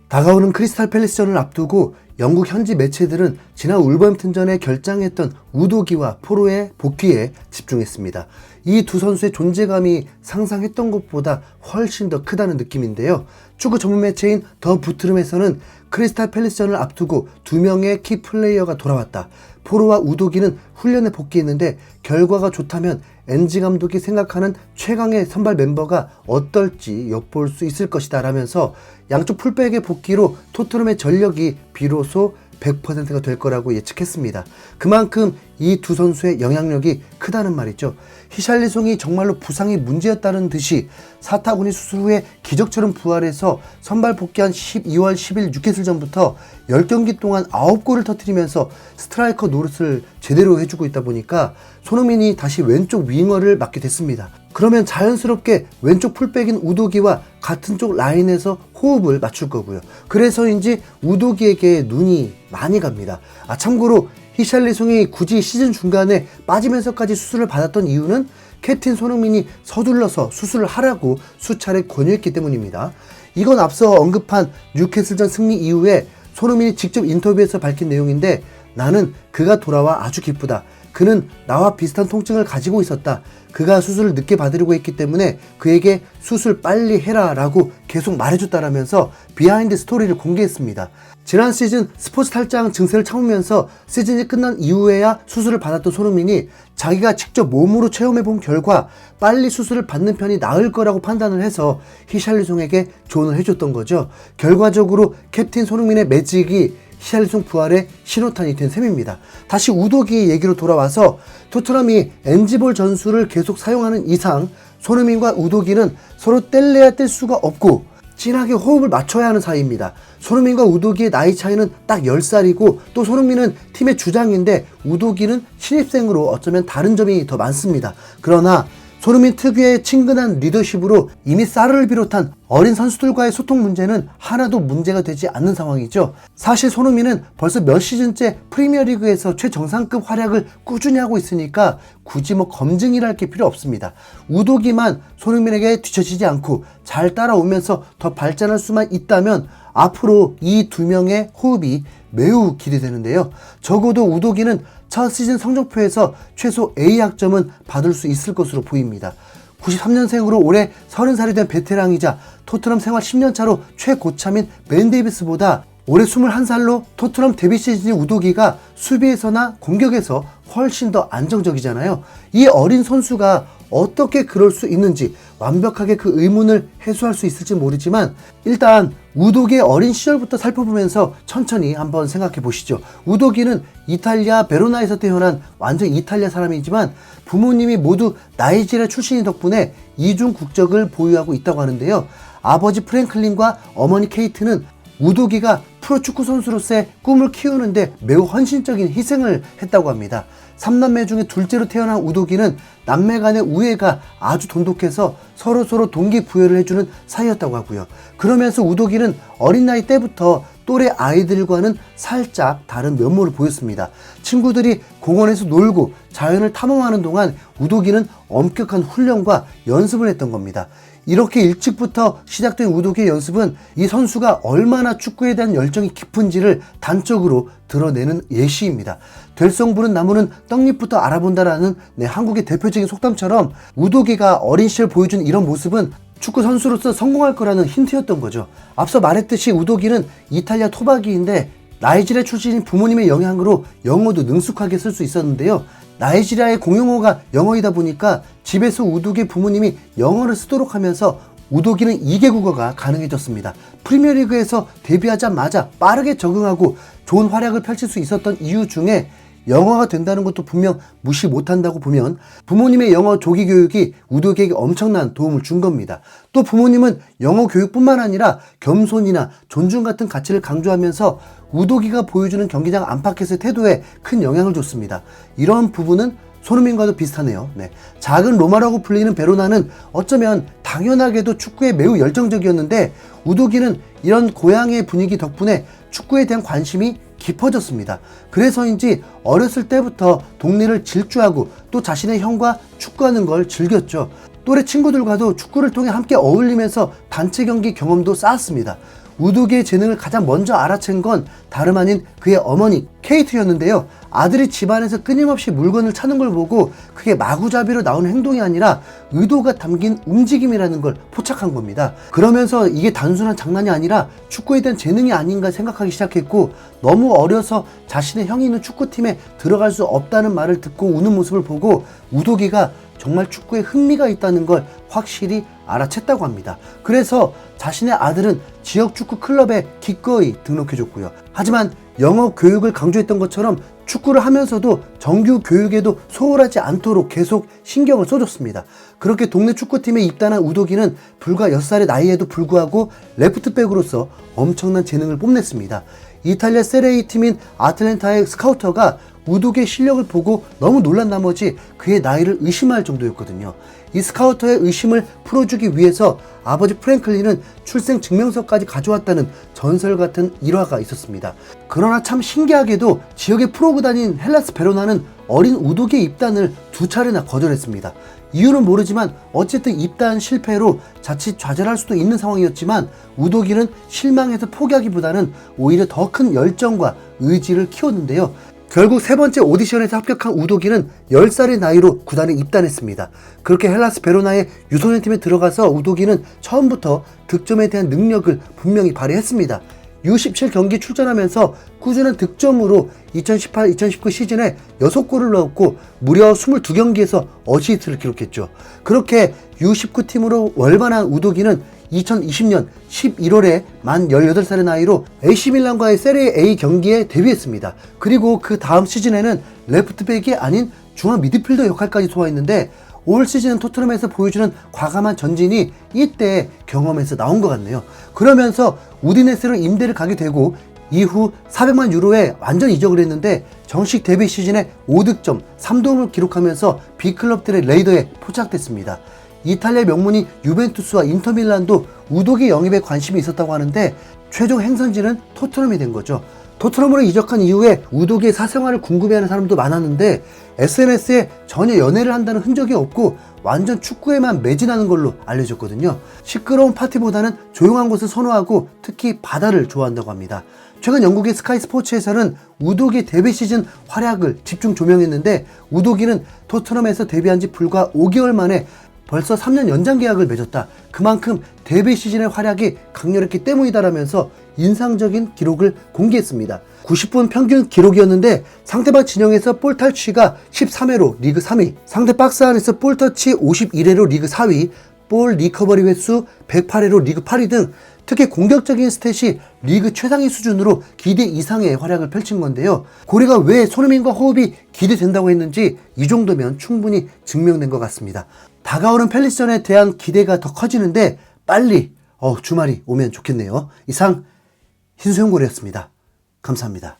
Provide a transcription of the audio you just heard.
다가오는 크리스탈 팰리스전을 앞두고 영국 현지 매체들은 지난 울버햄튼전에 결장했던 우도기와 포로의 복귀에 집중했습니다. 이 두 선수의 존재감이 상상했던 것보다 훨씬 더 크다는 느낌인데요. 축구 전문 매체인 더 부트름에서는 크리스탈 팰리스전을 앞두고 두 명의 키 플레이어가 돌아왔다. 포로와 우도기는 훈련에 복귀했는데 결과가 좋다면 엔지 감독이 생각하는 최강의 선발 멤버가 어떨지 엿볼 수 있을 것이다 라면서 양쪽 풀백의 복귀로 토트넘의 전력이 비로소 100%가 될 거라고 예측했습니다. 그만큼 이 두 선수의 영향력이 크다는 말이죠. 히샬리송이 정말로 부상이 문제였다는 듯이 사타구니 수술 후에 기적처럼 부활해서 선발 복귀한 12월 10일 뉴캐슬전부터 10경기 동안 9골을 터뜨리면서 스트라이커 노릇을 제대로 해주고 있다 보니까 손흥민이 다시 왼쪽 윙어를 맡게 됐습니다. 그러면 자연스럽게 왼쪽 풀백인 우도기와 같은 쪽 라인에서 호흡을 맞출 거고요. 그래서인지 우도기에게 눈이 많이 갑니다. 참고로 히샬리송이 굳이 시즌 중간에 빠지면서까지 수술을 받았던 이유는 캡틴 손흥민이 서둘러서 수술을 하라고 수차례 권유했기 때문입니다. 이건 앞서 언급한 뉴캐슬전 승리 이후에 손흥민이 직접 인터뷰에서 밝힌 내용인데, 나는 그가 돌아와 아주 기쁘다. 그는 나와 비슷한 통증을 가지고 있었다. 그가 수술을 늦게 받으려고 했기 때문에 그에게 수술 빨리 해라 라고 계속 말해줬다라면서 비하인드 스토리를 공개했습니다. 지난 시즌 스포츠 탈장 증세를 참으면서 시즌이 끝난 이후에야 수술을 받았던 손흥민이 자기가 직접 몸으로 체험해본 결과 빨리 수술을 받는 편이 나을 거라고 판단을 해서 히샬리송에게 조언을 해줬던 거죠. 결과적으로 캡틴 손흥민의 매직이 히샬리송 부활의 신호탄이 된 셈입니다. 다시 우도기 얘기로 돌아와서 토트넘이 엔지볼 전술을 계속 사용하는 이상 손흥민과 우도기는 서로 뗄래야 뗄 수가 없고 진하게 호흡을 맞춰야 하는 사이입니다. 손흥민과 우도기의 나이 차이는 딱 10살이고 또 손흥민은 팀의 주장인데 우도기는 신입생으로 어쩌면 다른 점이 더 많습니다. 그러나 손흥민 특유의 친근한 리더십으로 이미 사르를 비롯한 어린 선수들과의 소통 문제는 하나도 문제가 되지 않는 상황이죠. 사실 손흥민은 벌써 몇 시즌째 프리미어리그에서 최정상급 활약을 꾸준히 하고 있으니까 굳이 검증이랄 게 필요 없습니다. 우도기만 손흥민에게 뒤처지지 않고 잘 따라오면서 더 발전할 수만 있다면 앞으로 이 두 명의 호흡이 매우 기대되는데요. 적어도 우도기는 첫 시즌 성적표에서 최소 A 학점은 받을 수 있을 것으로 보입니다. 93년생으로 올해 30살이 된 베테랑이자 토트넘 생활 10년차로 최고참인 벤 데이비스보다 올해 21살로 토트넘 데뷔 시즌인 우도기가 수비에서나 공격에서 훨씬 더 안정적이잖아요. 이 어린 선수가 어떻게 그럴 수 있는지 완벽하게 그 의문을 해소할 수 있을지 모르지만 일단 우도기의 어린 시절부터 살펴보면서 천천히 한번 생각해 보시죠. 우도기는 이탈리아 베로나에서 태어난 완전 이탈리아 사람이지만 부모님이 모두 나이지리아 출신이 덕분에 이중 국적을 보유하고 있다고 하는데요. 아버지 프랭클린과 어머니 케이트는 우도기가 프로축구 선수로서의 꿈을 키우는데 매우 헌신적인 희생을 했다고 합니다. 3남매 중에 둘째로 태어난 우도기는 남매 간의 우애가 아주 돈독해서 서로 동기부여를 해주는 사이였다고 하고요. 그러면서 우도기는 어린 나이 때부터 또래 아이들과는 살짝 다른 면모를 보였습니다. 친구들이 공원에서 놀고 자연을 탐험하는 동안 우도기는 엄격한 훈련과 연습을 했던 겁니다. 이렇게 일찍부터 시작된 우도기의 연습은 이 선수가 얼마나 축구에 대한 열정이 깊은지를 단적으로 드러내는 예시입니다. 될성 부른 나무는 떡잎부터 알아본다라는 한국의 대표적인 속담처럼 우도기가 어린 시절 보여준 이런 모습은 축구 선수로서 성공할 거라는 힌트였던 거죠. 앞서 말했듯이 우도기는 이탈리아 토박이인데 나이지리아 출신인 부모님의 영향으로 영어도 능숙하게 쓸 수 있었는데요. 나이지리아의 공용어가 영어이다 보니까 집에서 우도기 부모님이 영어를 쓰도록 하면서 우도기는 2개 국어가 가능해졌습니다. 프리미어리그에서 데뷔하자마자 빠르게 적응하고 좋은 활약을 펼칠 수 있었던 이유 중에 영어가 된다는 것도 분명 무시 못한다고 보면 부모님의 영어 조기 교육이 우도기에게 엄청난 도움을 준 겁니다. 또 부모님은 영어 교육뿐만 아니라 겸손이나 존중 같은 가치를 강조하면서 우도기가 보여주는 경기장 안팎에서의 태도에 큰 영향을 줬습니다. 이런 부분은 손흥민과도 비슷하네요. 작은 로마라고 불리는 베로나는 어쩌면 당연하게도 축구에 매우 열정적이었는데 우도기는 이런 고향의 분위기 덕분에 축구에 대한 관심이 깊어졌습니다. 그래서인지 어렸을 때부터 동네를 질주하고 또 자신의 형과 축구하는 걸 즐겼죠. 또래 친구들과도 축구를 통해 함께 어울리면서 단체 경기 경험도 쌓았습니다. 우도기의 재능을 가장 먼저 알아챈 건 다름 아닌 그의 어머니 케이트였는데요. 아들이 집안에서 끊임없이 물건을 찾는 걸 보고 그게 마구잡이로 나오는 행동이 아니라 의도가 담긴 움직임이라는 걸 포착한 겁니다. 그러면서 이게 단순한 장난이 아니라 축구에 대한 재능이 아닌가 생각하기 시작했고, 너무 어려서 자신의 형이 있는 축구팀에 들어갈 수 없다는 말을 듣고 우는 모습을 보고 우도기가 정말 축구에 흥미가 있다는 걸 확실히 알아챘다고 합니다. 그래서 자신의 아들은 지역 축구 클럽에 기꺼이 등록해줬고요. 하지만 영어 교육을 강조했던 것처럼 축구를 하면서도 정규 교육에도 소홀하지 않도록 계속 신경을 써줬습니다. 그렇게 동네 축구팀에 입단한 우도기는 불과 6살의 나이에도 불구하고 레프트백으로서 엄청난 재능을 뽐냈습니다. 이탈리아 세리에 팀인 아틀란타의 스카우터가 우도기의 실력을 보고 너무 놀란 나머지 그의 나이를 의심할 정도였거든요. 이 스카우터의 의심을 풀어주기 위해서 아버지 프랭클린은 출생 증명서까지 가져왔다는 전설 같은 일화가 있었습니다. 그러나 참 신기하게도 지역의 프로구단인 헬라스 베로나는 어린 우도기의 입단을 2차례나 거절했습니다. 이유는 모르지만 어쨌든 입단 실패로 자칫 좌절할 수도 있는 상황이었지만 우도기는 실망해서 포기하기보다는 오히려 더 큰 열정과 의지를 키웠는데요. 결국 3번째 오디션에서 합격한 우도기는 10살의 나이로 구단에 입단했습니다. 그렇게 헬라스 베로나의 유소년팀에 들어가서 우도기는 처음부터 득점에 대한 능력을 분명히 발휘했습니다. U17 경기 출전하면서 꾸준한 득점으로 2018-2019 시즌에 6골을 넣었고 무려 22경기에서 어시스트를 기록했죠. 그렇게 U19 팀으로 월반한 우도기는 2020년 11월에 만 18살의 나이로 AC밀란과의 세리에 A 경기에 데뷔했습니다. 그리고 그 다음 시즌에는 레프트백이 아닌 중앙 미드필더 역할까지 소화했는데 올 시즌 토트넘에서 보여주는 과감한 전진이 이때 경험에서 나온 것 같네요. 그러면서 우디네스로 임대를 가게 되고 이후 400만 유로에 완전 이적을 했는데 정식 데뷔 시즌에 5득점, 3도움을 기록하면서 B클럽들의 레이더에 포착됐습니다. 이탈리아 명문인 유벤투스와 인터밀란도 우도기 영입에 관심이 있었다고 하는데 최종 행선지는 토트넘이 된 거죠. 토트넘으로 이적한 이후에 우도기의 사생활을 궁금해하는 사람도 많았는데 SNS에 전혀 연애를 한다는 흔적이 없고 완전 축구에만 매진하는 걸로 알려졌거든요. 시끄러운 파티보다는 조용한 곳을 선호하고 특히 바다를 좋아한다고 합니다. 최근 영국의 스카이 스포츠에서는 우도기 데뷔 시즌 활약을 집중 조명했는데 우도기는 토트넘에서 데뷔한 지 불과 5개월 만에 벌써 3년 연장 계약을 맺었다. 그만큼 데뷔 시즌의 활약이 강렬했기 때문이다라면서 인상적인 기록을 공개했습니다. 90분 평균 기록이었는데 상대방 진영에서 볼 탈취가 13회로 리그 3위, 상대 박스 안에서 볼 터치 51회로 리그 4위, 볼 리커버리 횟수 108회로 리그 8위 등 특히 공격적인 스탯이 리그 최상위 수준으로 기대 이상의 활약을 펼친 건데요. 고리가 왜 손흥민과 호흡이 기대된다고 했는지 이 정도면 충분히 증명된 것 같습니다. 다가오는 팰리스전에 대한 기대가 더 커지는데 빨리 주말이 오면 좋겠네요. 이상 흰수염고래였습니다. 감사합니다.